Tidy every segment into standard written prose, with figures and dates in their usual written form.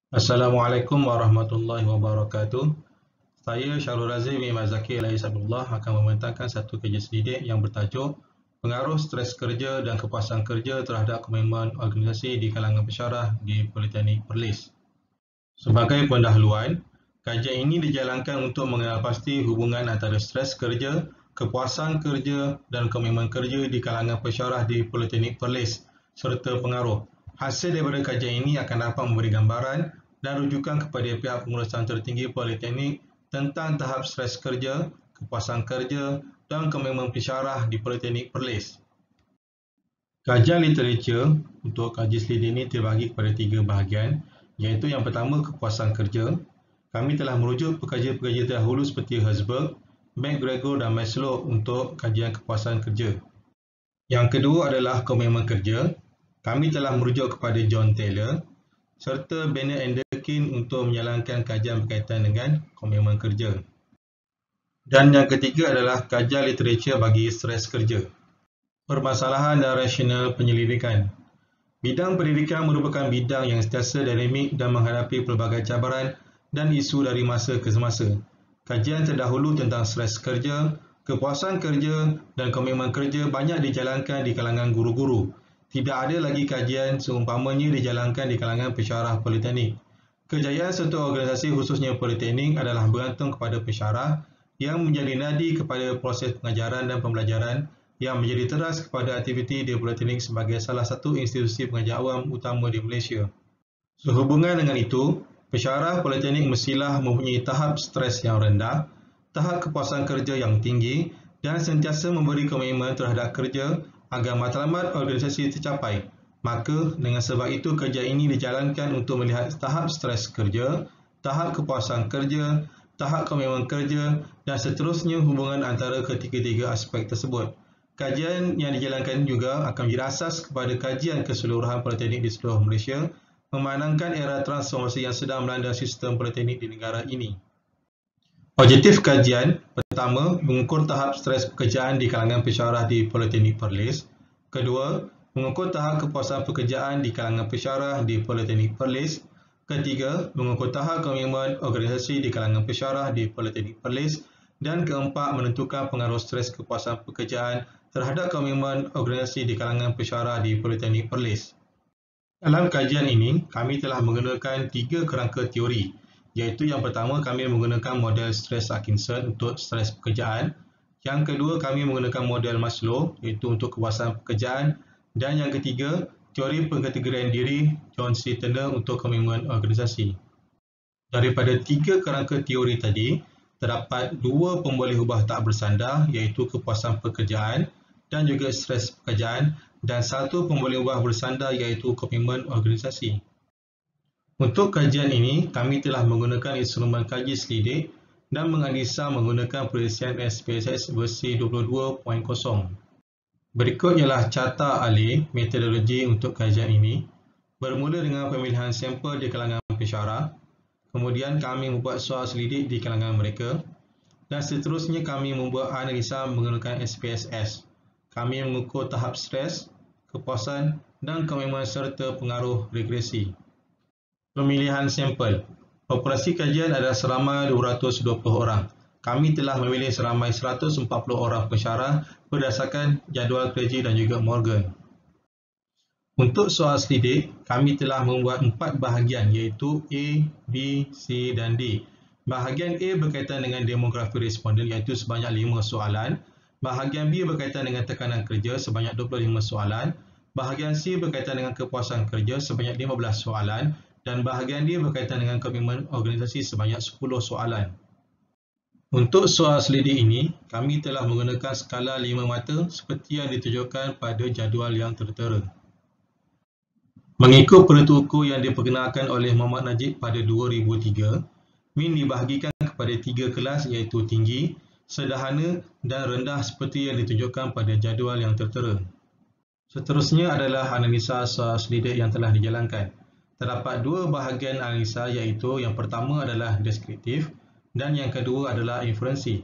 Assalamualaikum warahmatullahi wabarakatuh. Saya Syarul Razif bin Mazaki Al-Aisadullah akan membentangkan satu kerja selidik yang bertajuk Pengaruh Stres Kerja dan Kepuasan Kerja terhadap Komitmen Organisasi di kalangan pensyarah di Politeknik Perlis. Sebagai pendahuluan, kajian ini dijalankan untuk mengenal pasti hubungan antara stres kerja, kepuasan kerja dan komitmen kerja di kalangan pensyarah di Politeknik Perlis serta pengaruh. Hasil daripada kajian ini akan dapat memberi gambaran dan rujukan kepada pihak pengurusan tertinggi Politeknik tentang tahap stres kerja, kepuasan kerja dan komitmen pensyarah di Politeknik Perlis. Kajian literatur untuk kaji selidik ini terbahagi kepada 3 bahagian, iaitu yang pertama kepuasan kerja. Kami telah merujuk pekerja-pekerja terdahulu seperti Herzberg, McGregor dan Maslow untuk kajian kepuasan kerja. Yang kedua adalah komitmen kerja. Kami telah merujuk kepada John Taylor serta Bennett and Durkin untuk menjalankan kajian berkaitan dengan komitmen kerja. Dan yang ketiga adalah kajian literatur bagi stres kerja. Permasalahan dan rasional penyelidikan. Bidang pendidikan merupakan bidang yang sentiasa dinamik dan menghadapi pelbagai cabaran dan isu dari masa ke semasa. Kajian terdahulu tentang stres kerja, kepuasan kerja dan komitmen kerja banyak dijalankan di kalangan guru-guru. Tidak ada lagi kajian seumpamanya dijalankan di kalangan pensyarah politeknik. Kejayaan suatu organisasi khususnya politeknik adalah bergantung kepada pensyarah yang menjadi nadi kepada proses pengajaran dan pembelajaran, yang menjadi teras kepada aktiviti di politeknik sebagai salah satu institusi pengajar awam utama di Malaysia. Sehubungan dengan itu, pensyarah politeknik mestilah mempunyai tahap stres yang rendah, tahap kepuasan kerja yang tinggi dan sentiasa memberi komitmen terhadap kerja agar matlamat organisasi tercapai. Maka, dengan sebab itu kerja ini dijalankan untuk melihat tahap stres kerja, tahap kepuasan kerja, tahap komitmen kerja dan seterusnya hubungan antara ketiga-tiga aspek tersebut. Kajian yang dijalankan juga akan menjadi asas kepada kajian keseluruhan politeknik di seluruh Malaysia, memandangkan era transformasi yang sedang melanda sistem politeknik di negara ini. Objektif kajian pertama, mengukur tahap stres pekerjaan di kalangan pensyarah di Politeknik Perlis. Kedua, mengukur tahap kepuasan pekerjaan di kalangan pensyarah di Politeknik Perlis. Ketiga, mengukur tahap komitmen organisasi di kalangan pensyarah di Politeknik Perlis. Dan keempat, menentukan pengaruh stres kepuasan pekerjaan terhadap komitmen organisasi di kalangan pensyarah di Politeknik Perlis. Dalam kajian ini, kami telah menggunakan 3 kerangka teori, iaitu yang pertama kami menggunakan model stres Atkinson untuk stres pekerjaan, yang kedua kami menggunakan model Maslow iaitu untuk kepuasan pekerjaan, dan yang ketiga teori pengkategorian diri John C. Turner untuk komitmen organisasi. Daripada 3 kerangka teori tadi, terdapat 2 pemboleh ubah tak bersandar iaitu kepuasan pekerjaan dan juga stres pekerjaan, dan 1 pemboleh ubah bersandar iaitu komitmen organisasi. Untuk kajian ini, kami telah menggunakan instrumen kaji selidik dan menganalisa menggunakan perisian SPSS versi 22.0. Berikut ialah carta alih metodologi untuk kajian ini. Bermula dengan pemilihan sampel di kalangan pensyarah, kemudian kami membuat soal selidik di kalangan mereka, dan seterusnya kami membuat analisa menggunakan SPSS. Kami mengukur tahap stres, kepuasan dan komitmen serta pengaruh regresi. Pemilihan sampel. Populasi kajian adalah seramai 220 orang. Kami telah memilih seramai 140 orang pensyarah berdasarkan jadual Craigie dan juga Morgan. Untuk soal selidik, kami telah membuat 4 bahagian iaitu A, B, C dan D. Bahagian A berkaitan dengan demografi responden iaitu sebanyak 5 soalan. Bahagian B berkaitan dengan tekanan kerja sebanyak 25 soalan. Bahagian C berkaitan dengan kepuasan kerja sebanyak 15 soalan. Dan bahagian D berkaitan dengan komitmen organisasi sebanyak 10 soalan. Untuk soal selidik ini, kami telah menggunakan skala 5 mata seperti yang ditunjukkan pada jadual yang tertera. Mengikut penentu ukur yang diperkenalkan oleh Muhammad Najib pada 2003, min dibahagikan kepada 3 kelas iaitu tinggi, sederhana dan rendah seperti yang ditunjukkan pada jadual yang tertera. Seterusnya adalah analisa soal selidik yang telah dijalankan. Terdapat 2 bahagian analisa iaitu yang pertama adalah deskriptif dan yang kedua adalah inferensi.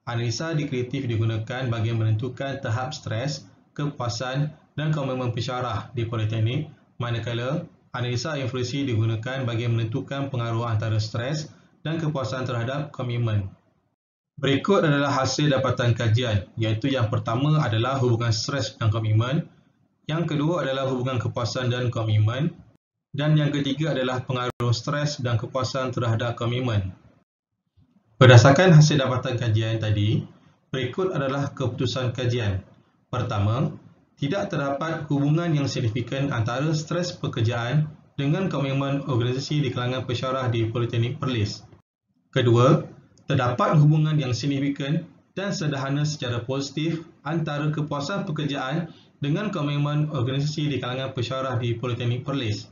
Analisa deskriptif digunakan bagi menentukan tahap stres, kepuasan dan komitmen pensyarah di politeknik, manakala Analisa evolusi digunakan bagi menentukan pengaruh antara stres dan kepuasan terhadap komitmen. Berikut adalah hasil dapatan kajian, iaitu yang pertama adalah hubungan stres dan komitmen, yang kedua adalah hubungan kepuasan dan komitmen, dan yang ketiga adalah pengaruh stres dan kepuasan terhadap komitmen. Berdasarkan hasil dapatan kajian tadi, berikut adalah keputusan kajian. Pertama, tidak terdapat hubungan yang signifikan antara stres pekerjaan dengan komitmen organisasi di kalangan pesyarah di Politeknik Perlis. Kedua, terdapat hubungan yang signifikan dan sederhana secara positif antara kepuasan pekerjaan dengan komitmen organisasi di kalangan pesyarah di Politeknik Perlis.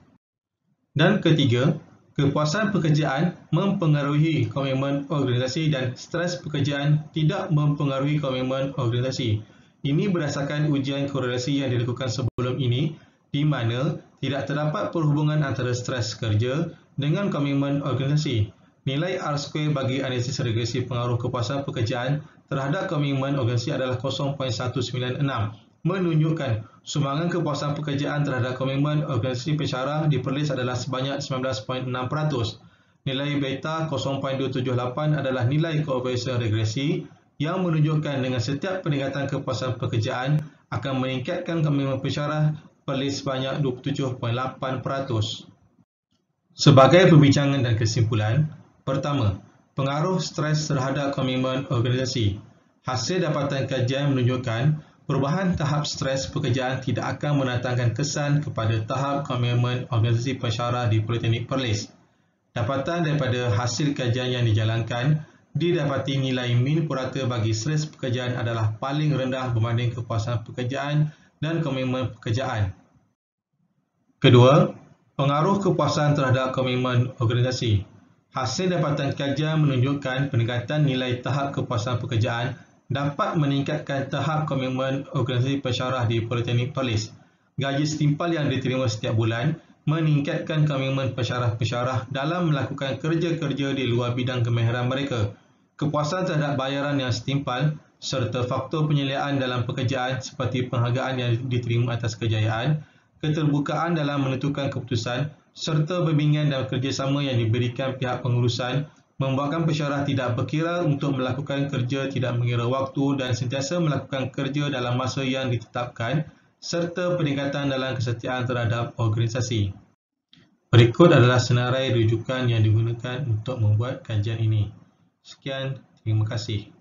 Dan ketiga, kepuasan pekerjaan mempengaruhi komitmen organisasi dan stres pekerjaan tidak mempengaruhi komitmen organisasi. Ini berdasarkan ujian korelasi yang dilakukan sebelum ini, di mana tidak terdapat perhubungan antara stres kerja dengan komitmen organisasi. Nilai R2 bagi analisis regresi pengaruh kepuasan pekerjaan terhadap komitmen organisasi adalah 0.196, menunjukkan sumbangan kepuasan pekerjaan terhadap komitmen organisasi pesyarah di Perlis adalah sebanyak 19.6%. Nilai beta 0.278 adalah nilai koefisien regresi yang menunjukkan dengan setiap peningkatan kepuasan pekerjaan akan meningkatkan komitmen pesyarah Perlis sebanyak 27.8%. Sebagai perbincangan dan kesimpulan, pertama, pengaruh stres terhadap komitmen organisasi. Hasil dapatan kajian menunjukkan perubahan tahap stres pekerjaan tidak akan mendatangkan kesan kepada tahap komitmen organisasi pesyarah di Politeknik Perlis. Dapatan daripada hasil kajian yang dijalankan, didapati nilai min purata bagi stres pekerjaan adalah paling rendah berbanding kepuasan pekerjaan dan komitmen pekerjaan. Kedua, pengaruh kepuasan terhadap komitmen organisasi. Hasil dapatan kajian menunjukkan peningkatan nilai tahap kepuasan pekerjaan dapat meningkatkan tahap komitmen organisasi pesyarah di Politeknik Perlis. Gaji setimpal yang diterima setiap bulan meningkatkan komitmen pesyarah-pesyarah dalam melakukan kerja-kerja di luar bidang kemahiran mereka. Kepuasan terhadap bayaran yang setimpal serta faktor penyeliaan dalam pekerjaan seperti penghargaan yang diterima atas kejayaan, keterbukaan dalam menentukan keputusan serta bimbingan dan kerjasama yang diberikan pihak pengurusan membuatkan pesyarah tidak berkira untuk melakukan kerja tidak mengira waktu dan sentiasa melakukan kerja dalam masa yang ditetapkan serta peningkatan dalam kesetiaan terhadap organisasi. Berikut adalah senarai rujukan yang digunakan untuk membuat kajian ini. Sekian, terima kasih.